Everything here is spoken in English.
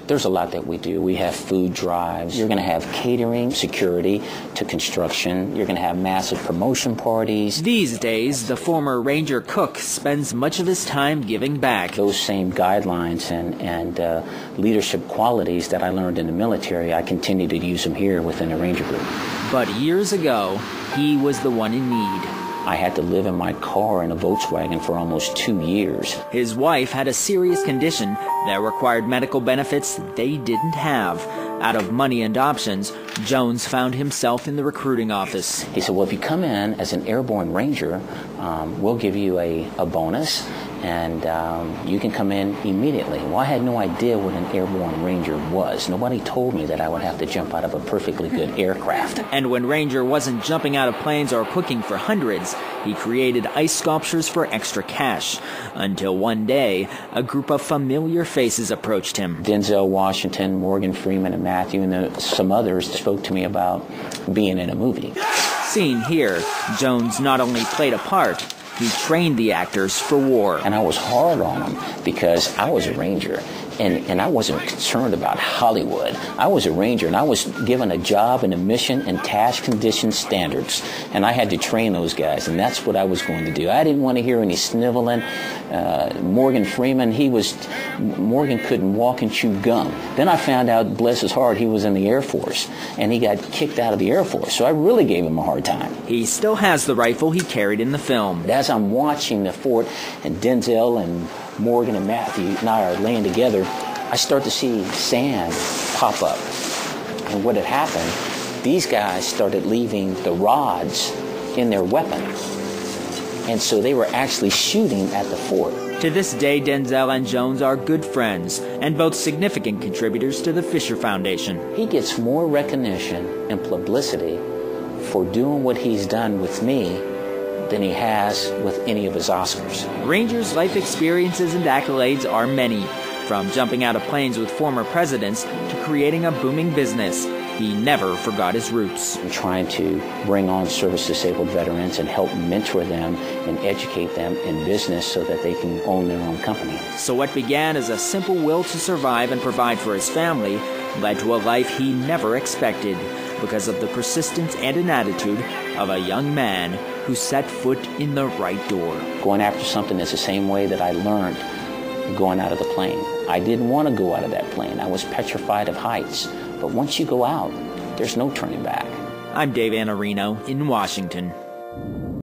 There's a lot that we do. We have food drives. You're going to have catering, security to construction. You're going to have massive promotion parties. These days, the former Ranger cook spends much of his time giving back. Those same guidelines and leadership qualities that I learned in the military, I continue to use them here within the Ranger Group. But years ago, he was the one in need. I had to live in my car in a Volkswagen for almost 2 years. His wife had a serious condition that required medical benefits they didn't have. Out of money and options, Jones found himself in the recruiting office. He said, well, if you come in as an airborne ranger, we'll give you a bonus, and you can come in immediately. Well, I had no idea what an airborne ranger was. Nobody told me that I would have to jump out of a perfectly good aircraft. And when Ranger wasn't jumping out of planes or cooking for hundreds, he created ice sculptures for extra cash. Until one day, a group of familiar faces approached him. Denzel Washington, Morgan Freeman, and Matthew, and some others spoke to me about being in a movie. Seen here, Jones not only played a part, he trained the actors for war. And I was hard on them because I was a ranger, and I wasn't concerned about Hollywood. I was a ranger, and I was given a job and a mission and task condition standards, and I had to train those guys, and that's what I was going to do. I didn't want to hear any sniveling. Morgan Freeman, Morgan couldn't walk and chew gum. Then I found out, bless his heart, he was in the Air Force, and he got kicked out of the Air Force, so I really gave him a hard time. He still has the rifle he carried in the film. As I'm watching the fort, and Denzel and Morgan and Matthew and I are laying together, I start to see sand pop up. And what had happened, these guys started leaving the rods in their weapon. And so they were actually shooting at the fort. To this day, Denzel and Jones are good friends and both significant contributors to the Fisher Foundation. He gets more recognition and publicity for doing what he's done with me than he has with any of his Oscars. Ranger's life experiences and accolades are many, from jumping out of planes with former presidents to creating a booming business. He never forgot his roots. I'm trying to bring on service-disabled veterans and help mentor them and educate them in business so that they can own their own company. So what began as a simple will to survive and provide for his family led to a life he never expected because of the persistence and an attitude of a young man who set foot in the right door. Going after something is the same way that I learned going out of the plane. I didn't want to go out of that plane. I was petrified of heights. But once you go out, there's no turning back. I'm Dave Anarino in Washington.